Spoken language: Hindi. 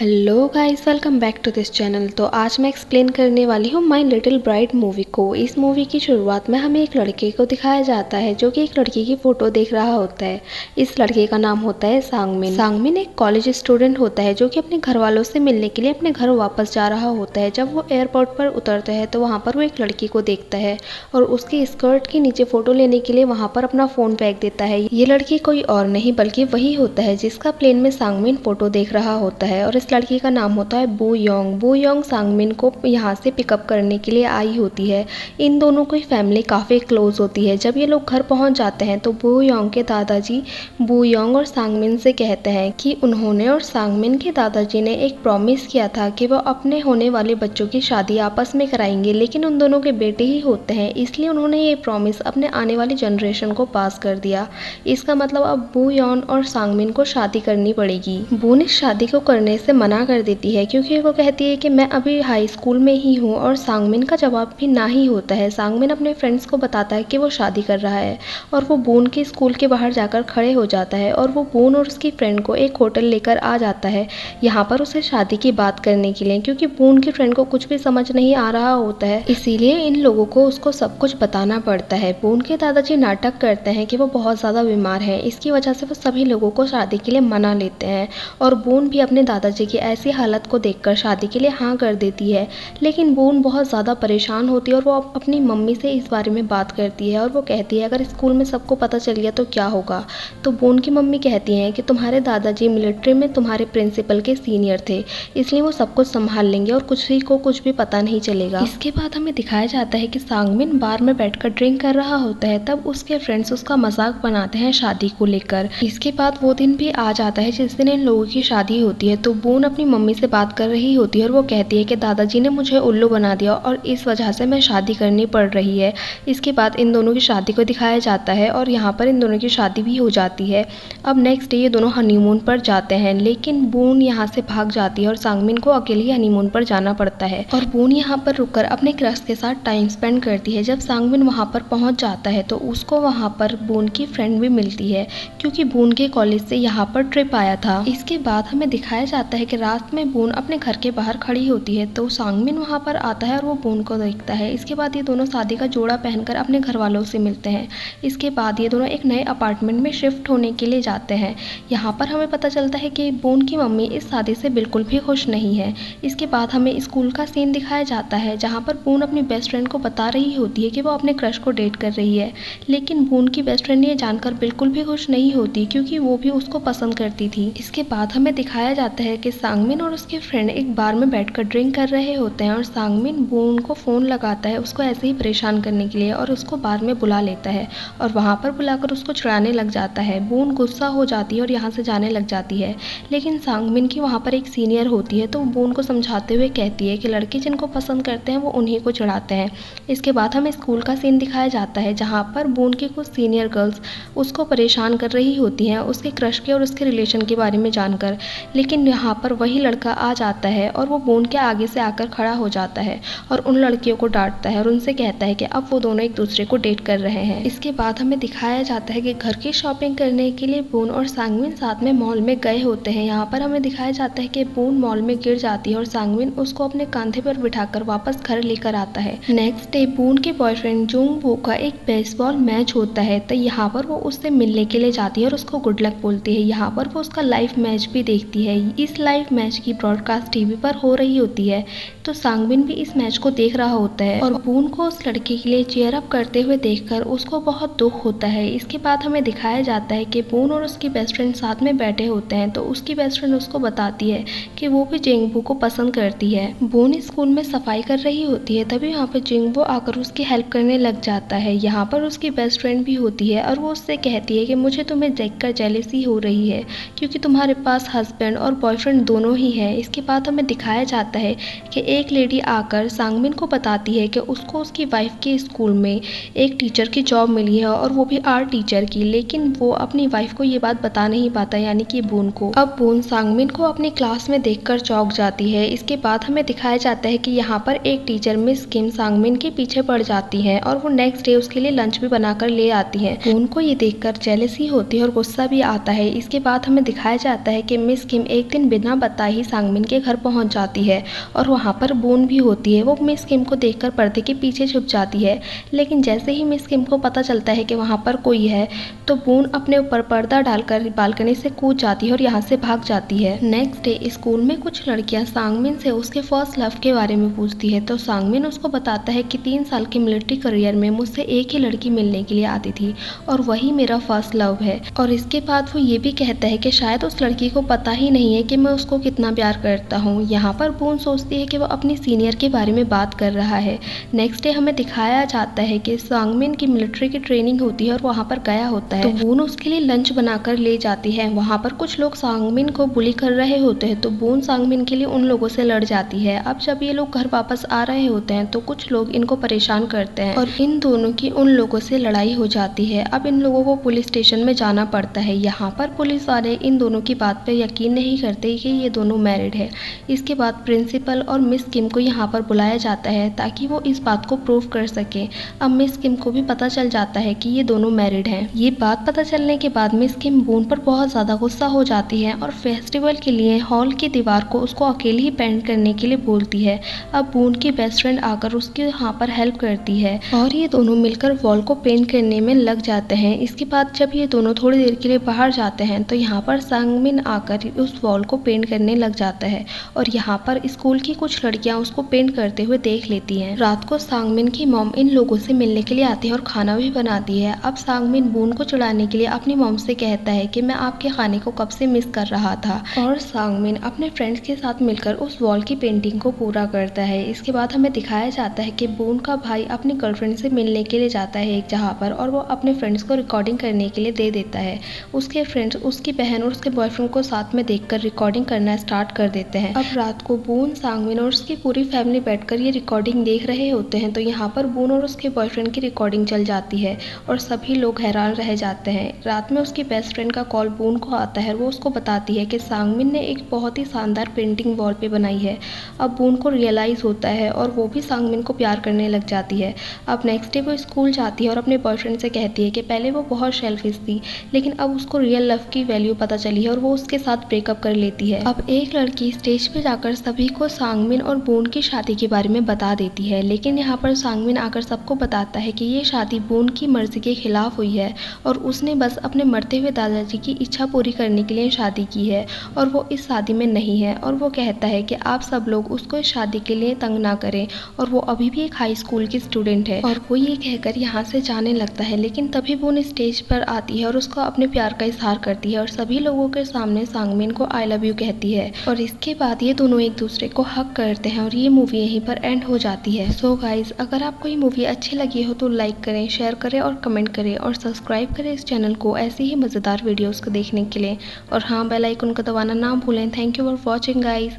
Hello guys, welcome back to this channel. तो आज मैं एक्सप्लेन करने वाली हूँ माय लिटिल ब्राइड मूवी को। इस मूवी की शुरुआत में हमें एक लड़के को दिखाया जाता है जो कि एक लड़की की फ़ोटो देख रहा होता है। इस लड़के का नाम होता है सांगमिन। सांगमिन एक कॉलेज स्टूडेंट होता है जो कि अपने घर वालों से मिलने के लिए अपने घर वापस जा रहा होता है। जब वो एयरपोर्ट पर उतरता है तो वहाँ पर वो एक लड़की को देखता है और उसकी स्कर्ट के नीचे फ़ोटो लेने के लिए वहाँ पर अपना फ़ोन फेंक देता है। ये लड़की कोई और नहीं बल्कि वही होता है जिसका प्लेन में सांगमिन फ़ोटो देख रहा होता है और इस लड़की का नाम होता है बू योंग। बू योंग सांगमिन को यहाँ से पिकअप करने के लिए आई होती है। इन दोनों की फैमिली काफ़ी क्लोज होती है। जब ये लोग घर पहुँच जाते हैं तो बू योंग के दादाजी बू योंग और सांगमिन से कहते हैं कि उन्होंने और सांगमिन के दादाजी ने एक प्रॉमिस किया था कि वो अपने होने वाले बच्चों की शादी आपस में कराएंगे, लेकिन उन दोनों के बेटे ही होते हैं, इसलिए उन्होंने ये प्रॉमिस अपने आने वाली जनरेशन को पास कर दिया। इसका मतलब अब बू योंग और सांगमिन को शादी करनी पड़ेगी। बू ने शादी को करने से मना कर देती है क्योंकि वो कहती है कि मैं अभी हाई स्कूल में ही हूँ और सांगमिन का जवाब भी ना ही होता है। सांगमिन अपने फ्रेंड्स को बताता है कि वो शादी कर रहा है और वो बून के स्कूल के बाहर जाकर खड़े हो जाता है और वो बून और उसकी फ्रेंड को एक होटल लेकर आ जाता है यहाँ पर उसे शादी की बात करने के लिए, क्योंकि बून की फ्रेंड को कुछ भी समझ नहीं आ रहा होता है, इसीलिए इन लोगों को उसको सब कुछ बताना पड़ता है। बून के दादाजी नाटक करते हैं कि वो बहुत ज़्यादा बीमार है, इसकी वजह से वो सभी लोगों को शादी के लिए मना लेते हैं और बून भी अपने दादाजी की ऐसी हालत को देखकर शादी के लिए हाँ कर देती है। लेकिन बून बहुत ज़्यादा परेशान होती है और वो अपनी मम्मी से इस बारे में बात करती है और वो कहती है अगर स्कूल में सबको पता चल गया तो क्या होगा। तो बून की मम्मी कहती हैं कि तुम्हारे दादाजी मिलिट्री में तुम्हारे प्रिंसिपल के सीनियर थे, इसलिए वो सब कुछ संभाल लेंगे और कुछ भी पता नहीं चलेगा। इसके बाद हमें दिखाया जाता है कि सांगमिन बार में बैठकर ड्रिंक कर रहा होता है, तब उसके फ्रेंड्स उसका मजाक बनाते हैं शादी को लेकर। इसके बाद वो दिन भी आ जाता है जिस दिन इन लोगों की शादी होती है। तो बून अपनी मम्मी से बात कर रही होती है और वो कहती है कि दादाजी ने मुझे उल्लू बना दिया और इस वजह से मैं शादी करनी पड़ रही है। इसके बाद इन दोनों की शादी को दिखाया जाता है और यहाँ पर इन दोनों की शादी भी हो जाती है। अब नेक्स्ट डे ये दोनों हनीमून पर जाते हैं, लेकिन बून यहाँ से भाग जाती है और सांगमिन को अकेले ही हनीमून पर जाना पड़ता है और बून यहाँ पर रुककर अपने क्रश के साथ टाइम स्पेंड करती है। जब सांगमिन वहाँ पर पहुँच जाता है तो उसको वहाँ पर बून की फ्रेंड भी मिलती है क्योंकि बून के कॉलेज से यहाँ पर ट्रिप आया था। इसके बाद हमें दिखाया जाता है कि रात में बून अपने घर के बाहर खड़ी होती है तो सांगमिन वहाँ पर आता है और वो बून को देखता है। इसके बाद ये दोनों शादी का जोड़ा पहनकर अपने घर वालों से मिलते हैं। इसके बाद ये दोनों एक नए अपार्टमेंट में शिफ्ट होने के लिए जाते हैं। यहाँ पर हमें पता चलता है कि बून की मम्मी इस शादी से बिल्कुल भी खुश नहीं है। इसके बाद हमें स्कूल का सीन दिखाया जाता है जहाँ पर बून अपनी बेस्ट फ्रेंड को बता रही होती है कि वो अपने क्रश को डेट कर रही है, लेकिन बून की बेस्ट फ्रेंड ये जानकर बिल्कुल भी खुश नहीं होती क्योंकि वो भी उसको पसंद करती थी। इसके बाद हमें दिखाया जाता है कि सांगमिन और उसके फ्रेंड एक बार में बैठकर ड्रिंक कर रहे होते हैं और सांगमिन बून को फ़ोन लगाता है उसको ऐसे ही परेशान करने के लिए और उसको बार में बुला लेता है और वहाँ पर बुलाकर उसको चिढ़ाने लग जाता है। बून गुस्सा हो जाती है और यहाँ से जाने लग जाती है, लेकिन सांगमिन की वहाँ पर एक सीनियर होती है तो बून को समझाते हुए कहती है कि लड़के जिनको पसंद करते हैं वो उन्हीं को चिढ़ाते हैं। इसके बाद हमें स्कूल का सीन दिखाया जाता है जहाँ पर बून की कुछ सीनियर गर्ल्स उसको परेशान कर रही होती हैं उसके क्रश के और उसके रिलेशन के बारे में जानकर, लेकिन यहाँ पर वही लड़का आ जाता है और वो बून के आगे से आकर खड़ा हो जाता है और उन लड़कियों को डांटता है और उनसे कहता है कि अब वो दोनों एक दूसरे को डेट कर रहे हैं। इसके बाद हमें दिखाया जाता है कि घर की शॉपिंग करने के लिए बून और सांगमिन साथ में मॉल में गए होते हैं। यहाँ पर हमें दिखाया जाता है कि बून मॉल में गिर जाती है और सांगमिन उसको अपने कंधे पर बिठाकर वापस घर लेकर आता है। नेक्स्ट डे बून के बॉयफ्रेंड जुंग वू का एक बेसबॉल मैच होता है तो यहाँ पर वो उससे मिलने के लिए जाती है और उसको गुड लक बोलती है। यहाँ पर वो उसका लाइव मैच भी देखती है। इस लाइव मैच की ब्रॉडकास्ट टीवी पर हो रही होती है तो सांगमिन भी इस मैच को देख रहा होता है और बून को उस लड़के के लिए चीयर अप करते हुए देखकर उसको बहुत दुख होता है। इसके बाद हमें दिखाया जाता है कि बून और उसकी बेस्ट फ्रेंड साथ में बैठे होते हैं तो उसकी बेस्ट फ्रेंड उसको बताती है कि वो भी जिंगबू को पसंद करती है। बून स्कूल में सफाई कर रही होती है तभी यहाँ पर जिंगबू आकर उसकी हेल्प करने लग जाता है। यहाँ पर उसकी बेस्ट फ्रेंड भी होती है और वो उससे कहती है कि मुझे तुम्हें देखकर जेलसी हो रही है क्योंकि तुम्हारे पास हस्बैंड और बॉयफ्रेंड दोनों ही है। इसके बाद हमें दिखाया जाता है कि एक लेडी आकर सांगमिन को बताती है कि उसको उसकी वाइफ के स्कूल में एक टीचर की जॉब मिली है और वो भी आर्ट टीचर की, लेकिन वो अपनी वाइफ को ये बात बता नहीं पाता यानी कि बून को। अब बून सांगमिन को अपनी क्लास में देखकर चौंक जाती है। इसके बाद हमें दिखाया जाता है कि यहाँ पर एक टीचर मिस किम सांगमिन के पीछे पड़ जाती है और वो नेक्स्ट डे उसके लिए लंच भी बनाकर ले आती है। बून को ये देखकर जेलसी होती है और गुस्सा भी आता है। इसके बाद हमें दिखाया जाता है कि मिस किम एक दिन बिना बिना बताए ही सांगमिन के घर पहुंच जाती है और वहां पर बून भी होती है। वो मिस किम को देखकर पर्दे के पीछे छुप जाती है, लेकिन जैसे ही मिस किम को पता चलता है कि वहां पर कोई है तो बून अपने ऊपर पर्दा डालकर बालकनी से कूद जाती है और यहाँ से भाग जाती है। नेक्स्ट डे स्कूल में कुछ लड़कियां सांगमिन से उसके फर्स्ट लव के बारे में पूछती है तो सांगमिन उसको बताता है कि 3 साल के मिलिट्री करियर में मुझसे एक ही लड़की मिलने के लिए आती थी और वही मेरा फर्स्ट लव है। और इसके बाद वो ये भी कहता है कि शायद उस लड़की को पता ही नहीं है कि मैं उसको कितना प्यार करता हूँ। यहाँ पर बून सोचती है कि वो अपनी सीनियर के बारे में बात कर रहा है। नेक्स्ट डे हमें दिखाया जाता है कि सांगमिन की मिलिट्री की ट्रेनिंग होती है और वहाँ पर गया होता है तो बून उसके लिए लंच बनाकर ले जाती है। वहाँ पर कुछ लोग सांगमिन को बुली कर रहे होते हैं तो बून सांगमिन के लिए उन लोगों से लड़ जाती है। अब जब ये लोग घर वापस आ रहे होते हैं तो कुछ लोग इनको परेशान करते हैं और इन दोनों की उन लोगों से लड़ाई हो जाती है। अब इन लोगों को पुलिस स्टेशन में जाना पड़ता है। यहाँ पर पुलिस वाले इन दोनों की बात पर यकीन नहीं करते कि ये दोनों मैरिड है। इसके बाद प्रिंसिपल और मिस किम को यहाँ पर बुलाया जाता है ताकि वो इस बात को प्रूव कर सके। अब मिस किम को भी पता चल जाता है कि ये दोनों मैरिड हैं। ये बात पता चलने के बाद मिस किम बून पर बहुत ज़्यादा गुस्सा हो जाती है और फेस्टिवल के लिए हॉल की दीवार को उसको अकेले ही पेंट करने के लिए बोलती है। अब बून की बेस्ट फ्रेंड आकर उसके यहाँ पर हेल्प करती है और ये दोनों मिलकर वॉल को पेंट करने में लग जाते हैं। इसके बाद जब ये दोनों थोड़ी देर के लिए बाहर जाते हैं तो यहाँ पर सांगमिन आकर उस वॉल को पेंट करने लग जाता है और यहाँ पर स्कूल की कुछ लड़कियाँ उसको पेंट करते हुए देख लेती हैं। रात को सांगमिन की मॉम इन लोगों से मिलने के लिए आती है और खाना भी बनाती है। अब सांगमिन बून को चिढ़ाने के लिए अपनी मॉम से कहता है कि मैं आपके खाने को कब से मिस कर रहा था और सांगमिन अपने फ्रेंड्स के साथ मिलकर उस वॉल की पेंटिंग को पूरा करता है। इसके बाद हमें दिखाया जाता है कि बून का भाई अपनी गर्लफ्रेंड से मिलने के लिए जाता है एक जगह पर और वो अपने फ्रेंड्स को रिकॉर्डिंग करने के लिए दे देता है। उसके फ्रेंड्स उसकी बहन और उसके बॉयफ्रेंड को साथ में देखकर रिकॉर्डिंग करना स्टार्ट कर देते हैं। अब रात को बून, सांगमिन और उसकी पूरी फैमिली बैठकर ये रिकॉर्डिंग देख रहे होते हैं तो यहाँ पर बून और उसके बॉयफ्रेंड की रिकॉर्डिंग चल जाती है और सभी लोग हैरान रह जाते हैं। रात में उसकी बेस्ट फ्रेंड का कॉल बून को आता है और वो उसको बताती है कि सांगमिन ने एक बहुत ही शानदार पेंटिंग वॉल पे बनाई है। अब बून को रियलाइज़ होता है और वो भी सांगमिन को प्यार करने लग जाती है। अब नेक्स्ट डे वो स्कूल जाती है और अपने बॉयफ्रेंड से कहती है कि पहले वो बहुत सेल्फिश थी लेकिन अब उसको रियल लव की वैल्यू पता चली है और वो उसके साथ ब्रेकअप कर लेती है। अब एक लड़की स्टेज पे जाकर सभी को सांगमिन और बून की शादी के बारे में बता देती है, लेकिन यहाँ पर सांगमिन आकर सबको बताता है कि ये शादी बून की मर्जी के खिलाफ हुई है और उसने बस अपने मरते हुए दादाजी की इच्छा पूरी करने के लिए शादी की है और वो इस शादी में नहीं है। और वो कहता है कि आप सब लोग उसको इस शादी के लिए तंग ना करें और वो अभी भी एक हाई स्कूल की स्टूडेंट है। और वो ये कहकर यहाँ से जाने लगता है, लेकिन तभी बून स्टेज पर आती है और उसको अपने प्यार का इजहार करती है और सभी लोगों के सामने सांगमिन को आई लव यू कहती है और इसके बाद ये दोनों एक दूसरे को हक करते हैं और ये मूवी यहीं पर एंड हो जाती है। सो गाइज, अगर आपको ये मूवी अच्छी लगी हो तो लाइक करें, शेयर करें और कमेंट करें और सब्सक्राइब करें इस चैनल को ऐसे ही मज़ेदार वीडियोस को देखने के लिए। और हाँ, बेल आइकन को दबाना ना भूलें। Thank you for watching guys.